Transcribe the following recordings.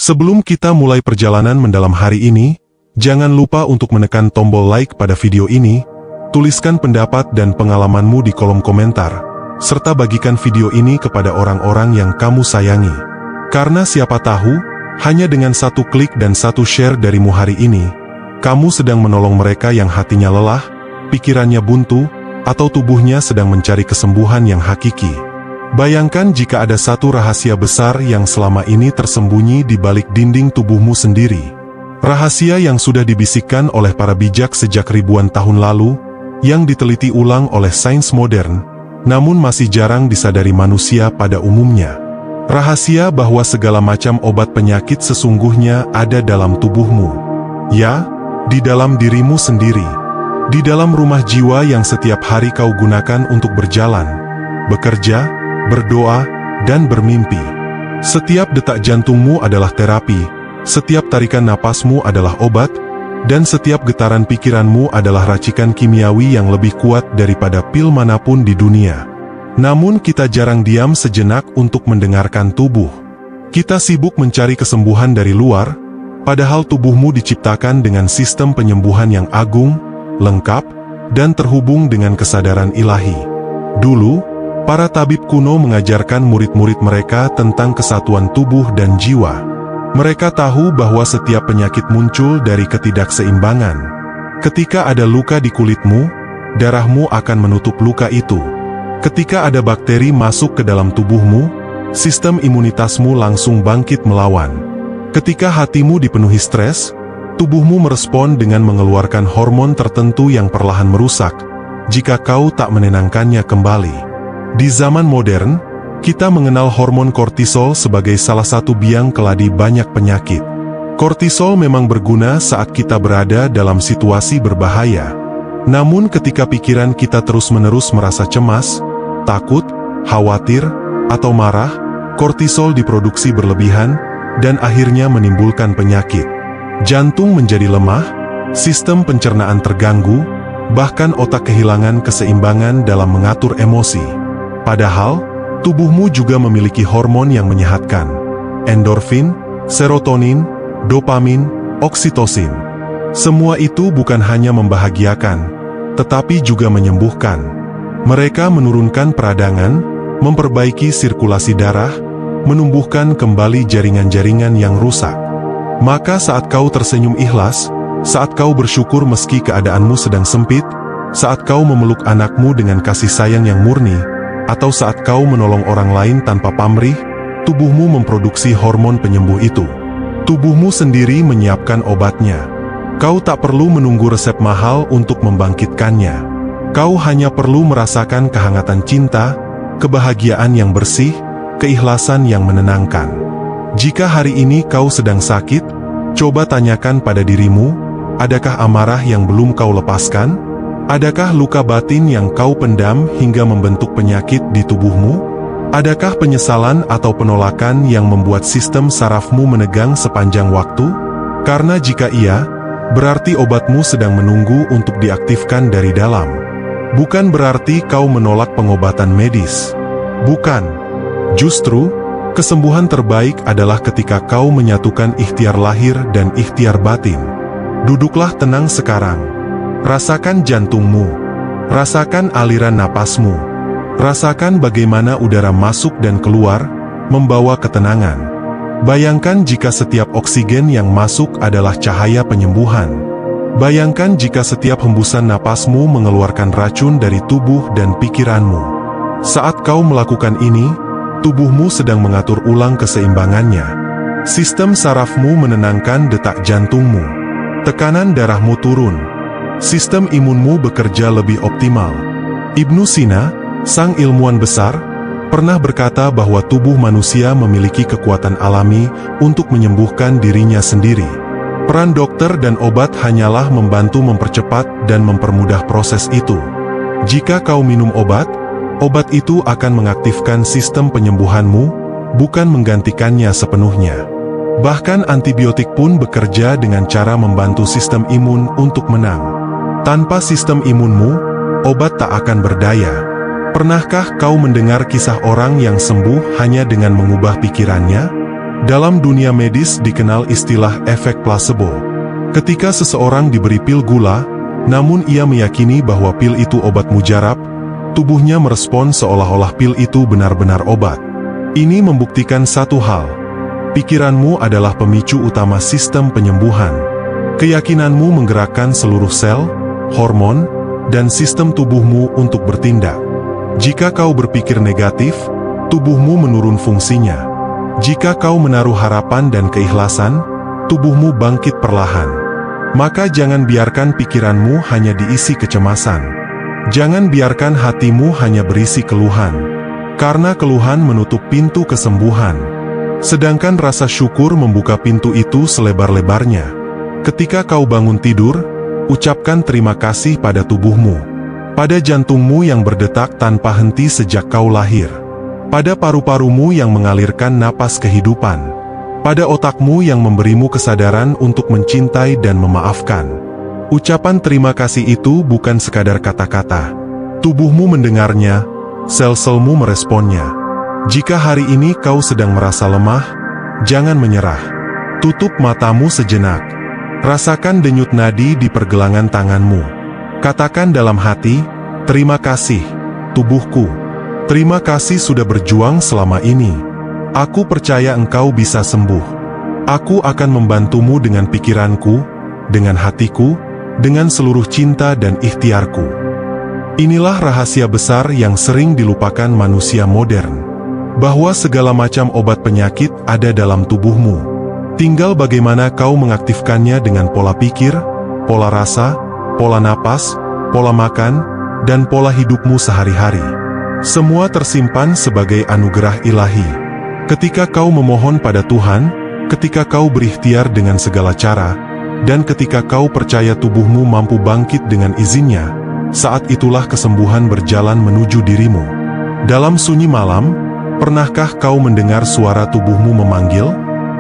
Sebelum kita mulai perjalanan mendalam hari ini, jangan lupa untuk menekan tombol like pada video ini, tuliskan pendapat dan pengalamanmu di kolom komentar, serta bagikan video ini kepada orang-orang yang kamu sayangi. Karena siapa tahu, hanya dengan satu klik dan satu share darimu hari ini, kamu sedang menolong mereka yang hatinya lelah, pikirannya buntu, atau tubuhnya sedang mencari kesembuhan yang hakiki. Bayangkan jika ada satu rahasia besar yang selama ini tersembunyi di balik dinding tubuhmu sendiri. Rahasia yang sudah dibisikkan oleh para bijak sejak ribuan tahun lalu, yang diteliti ulang oleh sains modern, namun masih jarang disadari manusia pada umumnya. Rahasia bahwa segala macam obat penyakit sesungguhnya ada dalam tubuhmu. Ya, di dalam dirimu sendiri. Di dalam rumah jiwa yang setiap hari kau gunakan untuk berjalan, bekerja, berdoa, dan bermimpi. Setiap detak jantungmu adalah terapi, setiap tarikan napasmu adalah obat, dan setiap getaran pikiranmu adalah racikan kimiawi yang lebih kuat daripada pil manapun di dunia. Namun kita jarang diam sejenak untuk mendengarkan tubuh. Kita sibuk mencari kesembuhan dari luar, padahal tubuhmu diciptakan dengan sistem penyembuhan yang agung, lengkap, dan terhubung dengan kesadaran ilahi. Dulu, para tabib kuno mengajarkan murid-murid mereka tentang kesatuan tubuh dan jiwa. Mereka tahu bahwa setiap penyakit muncul dari ketidakseimbangan. Ketika ada luka di kulitmu, darahmu akan menutup luka itu. Ketika ada bakteri masuk ke dalam tubuhmu, sistem imunitasmu langsung bangkit melawan. Ketika hatimu dipenuhi stres, tubuhmu merespon dengan mengeluarkan hormon tertentu yang perlahan merusak, jika kau tak menenangkannya kembali. Di zaman modern, kita mengenal hormon kortisol sebagai salah satu biang keladi banyak penyakit. Kortisol memang berguna saat kita berada dalam situasi berbahaya. Namun ketika pikiran kita terus-menerus merasa cemas, takut, khawatir, atau marah, kortisol diproduksi berlebihan, dan akhirnya menimbulkan penyakit. Jantung menjadi lemah, sistem pencernaan terganggu, bahkan otak kehilangan keseimbangan dalam mengatur emosi. Padahal, tubuhmu juga memiliki hormon yang menyehatkan. Endorfin, serotonin, dopamin, oksitosin. Semua itu bukan hanya membahagiakan, tetapi juga menyembuhkan. Mereka menurunkan peradangan, memperbaiki sirkulasi darah, menumbuhkan kembali jaringan-jaringan yang rusak. Maka saat kau tersenyum ikhlas, saat kau bersyukur meski keadaanmu sedang sempit, saat kau memeluk anakmu dengan kasih sayang yang murni, atau saat kau menolong orang lain tanpa pamrih, tubuhmu memproduksi hormon penyembuh itu. Tubuhmu sendiri menyiapkan obatnya. Kau tak perlu menunggu resep mahal untuk membangkitkannya. Kau hanya perlu merasakan kehangatan cinta, kebahagiaan yang bersih, keikhlasan yang menenangkan. Jika hari ini kau sedang sakit, coba tanyakan pada dirimu, adakah amarah yang belum kau lepaskan? Adakah luka batin yang kau pendam hingga membentuk penyakit di tubuhmu? Adakah penyesalan atau penolakan yang membuat sistem sarafmu menegang sepanjang waktu? Karena jika iya, berarti obatmu sedang menunggu untuk diaktifkan dari dalam. Bukan berarti kau menolak pengobatan medis. Bukan. Justru, kesembuhan terbaik adalah ketika kau menyatukan ikhtiar lahir dan ikhtiar batin. Duduklah tenang sekarang. Rasakan jantungmu. Rasakan aliran napasmu. Rasakan bagaimana udara masuk dan keluar, membawa ketenangan. Bayangkan jika setiap oksigen yang masuk adalah cahaya penyembuhan. Bayangkan jika setiap hembusan napasmu mengeluarkan racun dari tubuh dan pikiranmu. Saat kau melakukan ini, tubuhmu sedang mengatur ulang keseimbangannya. Sistem sarafmu menenangkan detak jantungmu. Tekanan darahmu turun. Sistem imunmu bekerja lebih optimal. Ibnu Sina, sang ilmuwan besar, pernah berkata bahwa tubuh manusia memiliki kekuatan alami untuk menyembuhkan dirinya sendiri. Peran dokter dan obat hanyalah membantu mempercepat dan mempermudah proses itu. Jika kau minum obat, obat itu akan mengaktifkan sistem penyembuhanmu, bukan menggantikannya sepenuhnya. Bahkan antibiotik pun bekerja dengan cara membantu sistem imun untuk menang. Tanpa sistem imunmu, obat tak akan berdaya. Pernahkah kau mendengar kisah orang yang sembuh hanya dengan mengubah pikirannya? Dalam dunia medis dikenal istilah efek placebo. Ketika seseorang diberi pil gula, namun ia meyakini bahwa pil itu obat mujarab, tubuhnya merespon seolah-olah pil itu benar-benar obat. Ini membuktikan satu hal. Pikiranmu adalah pemicu utama sistem penyembuhan. Keyakinanmu menggerakkan seluruh sel, hormon, dan sistem tubuhmu untuk bertindak. Jika kau berpikir negatif, tubuhmu menurun fungsinya. Jika kau menaruh harapan dan keikhlasan, tubuhmu bangkit perlahan. Maka jangan biarkan pikiranmu hanya diisi kecemasan. Jangan biarkan hatimu hanya berisi keluhan. Karena keluhan menutup pintu kesembuhan. Sedangkan rasa syukur membuka pintu itu selebar-lebarnya. Ketika kau bangun tidur, ucapkan terima kasih pada tubuhmu. Pada jantungmu yang berdetak tanpa henti sejak kau lahir. Pada paru-parumu yang mengalirkan napas kehidupan. Pada otakmu yang memberimu kesadaran untuk mencintai dan memaafkan. Ucapan terima kasih itu bukan sekadar kata-kata. Tubuhmu mendengarnya, sel-selmu meresponnya. Jika hari ini kau sedang merasa lemah, jangan menyerah. Tutup matamu sejenak. Rasakan denyut nadi di pergelangan tanganmu. Katakan dalam hati, terima kasih, tubuhku. Terima kasih sudah berjuang selama ini. Aku percaya engkau bisa sembuh. Aku akan membantumu dengan pikiranku, dengan hatiku, dengan seluruh cinta dan ikhtiarku. Inilah rahasia besar yang sering dilupakan manusia modern. Bahwa segala macam obat penyakit ada dalam tubuhmu. Tinggal bagaimana kau mengaktifkannya dengan pola pikir, pola rasa, pola napas, pola makan, dan pola hidupmu sehari-hari. Semua tersimpan sebagai anugerah ilahi. Ketika kau memohon pada Tuhan, ketika kau berikhtiar dengan segala cara, dan ketika kau percaya tubuhmu mampu bangkit dengan izinnya, saat itulah kesembuhan berjalan menuju dirimu. Dalam sunyi malam, pernahkah kau mendengar suara tubuhmu memanggil?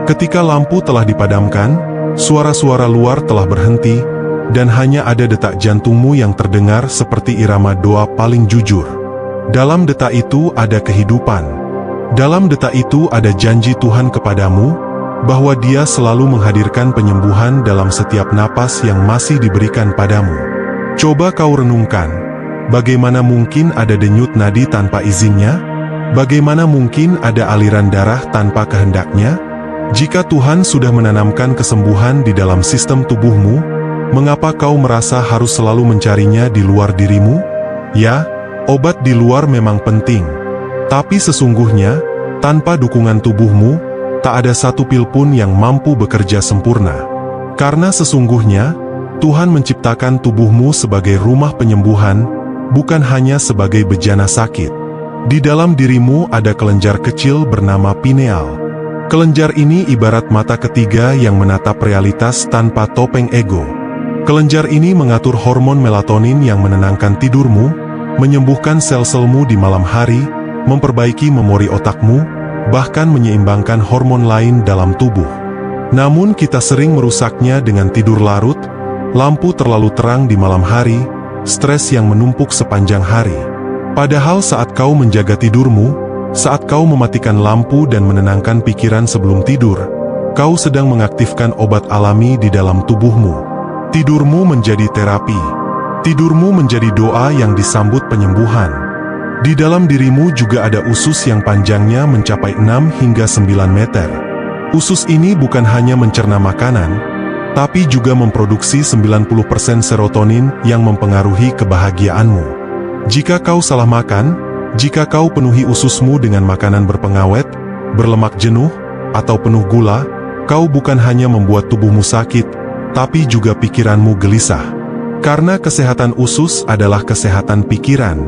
Ketika lampu telah dipadamkan, suara-suara luar telah berhenti, dan hanya ada detak jantungmu yang terdengar seperti irama doa paling jujur. Dalam detak itu ada kehidupan. Dalam detak itu ada janji Tuhan kepadamu, bahwa Dia selalu menghadirkan penyembuhan dalam setiap napas yang masih diberikan padamu. Coba kau renungkan, bagaimana mungkin ada denyut nadi tanpa izinnya? Bagaimana mungkin ada aliran darah tanpa kehendaknya? Jika Tuhan sudah menanamkan kesembuhan di dalam sistem tubuhmu, mengapa kau merasa harus selalu mencarinya di luar dirimu? Ya, obat di luar memang penting. Tapi sesungguhnya, tanpa dukungan tubuhmu, tak ada satu pil pun yang mampu bekerja sempurna. Karena sesungguhnya, Tuhan menciptakan tubuhmu sebagai rumah penyembuhan, bukan hanya sebagai bejana sakit. Di dalam dirimu ada kelenjar kecil bernama pineal. Kelenjar ini ibarat mata ketiga yang menatap realitas tanpa topeng ego. Kelenjar ini mengatur hormon melatonin yang menenangkan tidurmu, menyembuhkan sel-selmu di malam hari, memperbaiki memori otakmu, bahkan menyeimbangkan hormon lain dalam tubuh. Namun kita sering merusaknya dengan tidur larut, lampu terlalu terang di malam hari, stres yang menumpuk sepanjang hari. Padahal saat kau menjaga tidurmu, saat kau mematikan lampu dan menenangkan pikiran sebelum tidur, kau sedang mengaktifkan obat alami di dalam tubuhmu. Tidurmu menjadi terapi. Tidurmu menjadi doa yang disambut penyembuhan. Di dalam dirimu juga ada usus yang panjangnya mencapai 6 hingga 9 meter. Usus ini bukan hanya mencerna makanan, tapi juga memproduksi 90% serotonin yang mempengaruhi kebahagiaanmu. Jika kau salah makan, jika kau penuhi ususmu dengan makanan berpengawet, berlemak jenuh, atau penuh gula, kau bukan hanya membuat tubuhmu sakit, tapi juga pikiranmu gelisah. Karena kesehatan usus adalah kesehatan pikiran.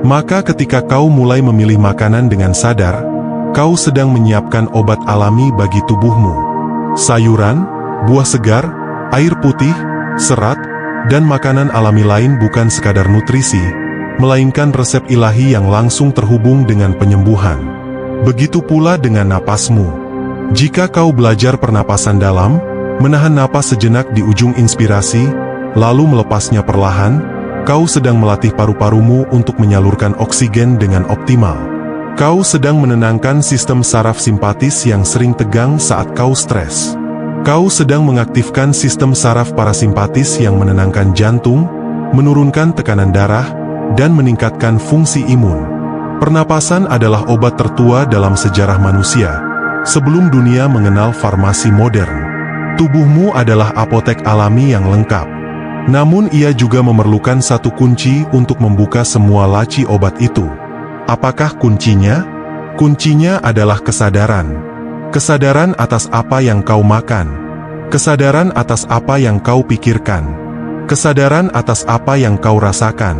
Maka ketika kau mulai memilih makanan dengan sadar, kau sedang menyiapkan obat alami bagi tubuhmu. Sayuran, buah segar, air putih, serat, dan makanan alami lain bukan sekadar nutrisi, melainkan resep ilahi yang langsung terhubung dengan penyembuhan. Begitu pula dengan napasmu. Jika kau belajar pernapasan dalam, menahan napas sejenak di ujung inspirasi, lalu melepasnya perlahan, kau sedang melatih paru-parumu untuk menyalurkan oksigen dengan optimal. Kau sedang menenangkan sistem saraf simpatis yang sering tegang saat kau stres. Kau sedang mengaktifkan sistem saraf parasimpatis yang menenangkan jantung, menurunkan tekanan darah, dan meningkatkan fungsi imun. Pernapasan adalah obat tertua dalam sejarah manusia. Sebelum dunia mengenal farmasi modern, tubuhmu adalah apotek alami yang lengkap. Namun ia juga memerlukan satu kunci untuk membuka semua laci obat itu. Apakah kuncinya? Kuncinya adalah kesadaran. Kesadaran atas apa yang kau makan. Kesadaran atas apa yang kau pikirkan. Kesadaran atas apa yang kau rasakan.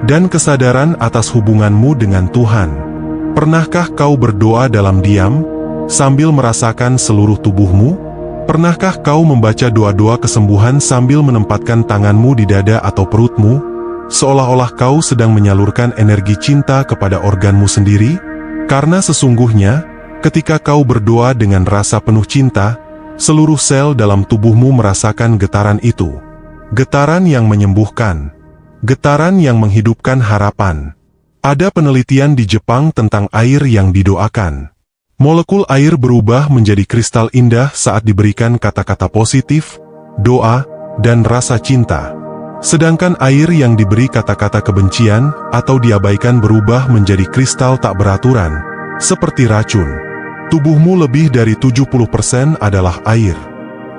Dan kesadaran atas hubunganmu dengan Tuhan. Pernahkah kau berdoa dalam diam, sambil merasakan seluruh tubuhmu? Pernahkah kau membaca doa-doa kesembuhan sambil menempatkan tanganmu di dada atau perutmu? Seolah-olah kau sedang menyalurkan energi cinta kepada organmu sendiri? Karena sesungguhnya, ketika kau berdoa dengan rasa penuh cinta, seluruh sel dalam tubuhmu merasakan getaran itu. Getaran yang menyembuhkan. Getaran yang menghidupkan harapan. Ada penelitian di Jepang tentang air yang didoakan. Molekul air berubah menjadi kristal indah saat diberikan kata-kata positif, doa, dan rasa cinta. Sedangkan air yang diberi kata-kata kebencian atau diabaikan berubah menjadi kristal tak beraturan, seperti racun. Tubuhmu lebih dari 70% adalah air.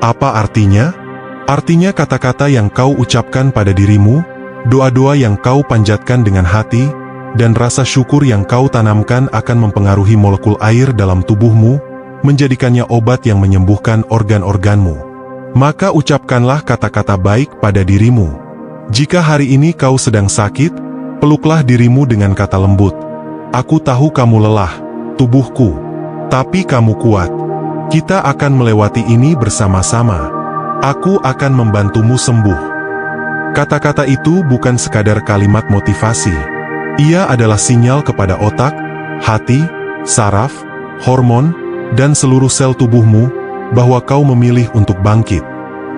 Apa artinya? Artinya kata-kata yang kau ucapkan pada dirimu, doa-doa yang kau panjatkan dengan hati, dan rasa syukur yang kau tanamkan akan mempengaruhi molekul air dalam tubuhmu, menjadikannya obat yang menyembuhkan organ-organmu. Maka ucapkanlah kata-kata baik pada dirimu. Jika hari ini kau sedang sakit, peluklah dirimu dengan kata lembut. Aku tahu kamu lelah, tubuhku, tapi kamu kuat. Kita akan melewati ini bersama-sama. Aku akan membantumu sembuh. Kata-kata itu bukan sekadar kalimat motivasi. Ia adalah sinyal kepada otak, hati, saraf, hormon, dan seluruh sel tubuhmu bahwa kau memilih untuk bangkit.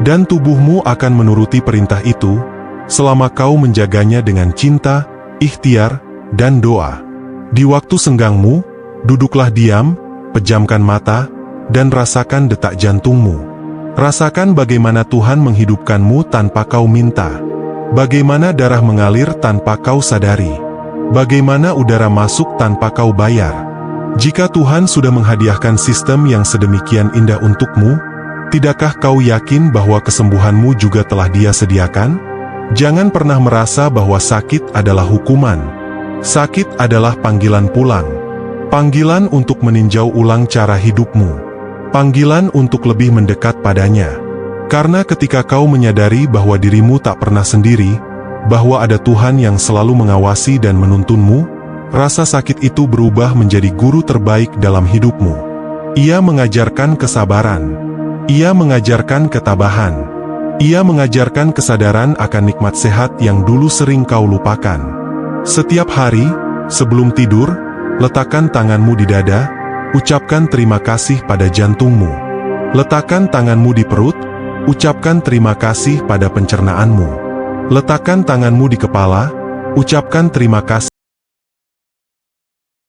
Dan tubuhmu akan menuruti perintah itu selama kau menjaganya dengan cinta, ikhtiar, dan doa. Di waktu senggangmu, duduklah diam, pejamkan mata, dan rasakan detak jantungmu. Rasakan bagaimana Tuhan menghidupkanmu tanpa kau minta. Bagaimana darah mengalir tanpa kau sadari. Bagaimana udara masuk tanpa kau bayar. Jika Tuhan sudah menghadiahkan sistem yang sedemikian indah untukmu, tidakkah kau yakin bahwa kesembuhanmu juga telah Dia sediakan? Jangan pernah merasa bahwa sakit adalah hukuman. Sakit adalah panggilan pulang. Panggilan untuk meninjau ulang cara hidupmu. Panggilan untuk lebih mendekat padanya. Karena ketika kau menyadari bahwa dirimu tak pernah sendiri, bahwa ada Tuhan yang selalu mengawasi dan menuntunmu, rasa sakit itu berubah menjadi guru terbaik dalam hidupmu. Ia mengajarkan kesabaran. Ia mengajarkan ketabahan. Ia mengajarkan kesadaran akan nikmat sehat yang dulu sering kau lupakan. Setiap hari, sebelum tidur, letakkan tanganmu di dada, ucapkan terima kasih pada jantungmu. Letakkan tanganmu di perut, ucapkan terima kasih pada pencernaanmu. Letakkan tanganmu di kepala, ucapkan terima kasih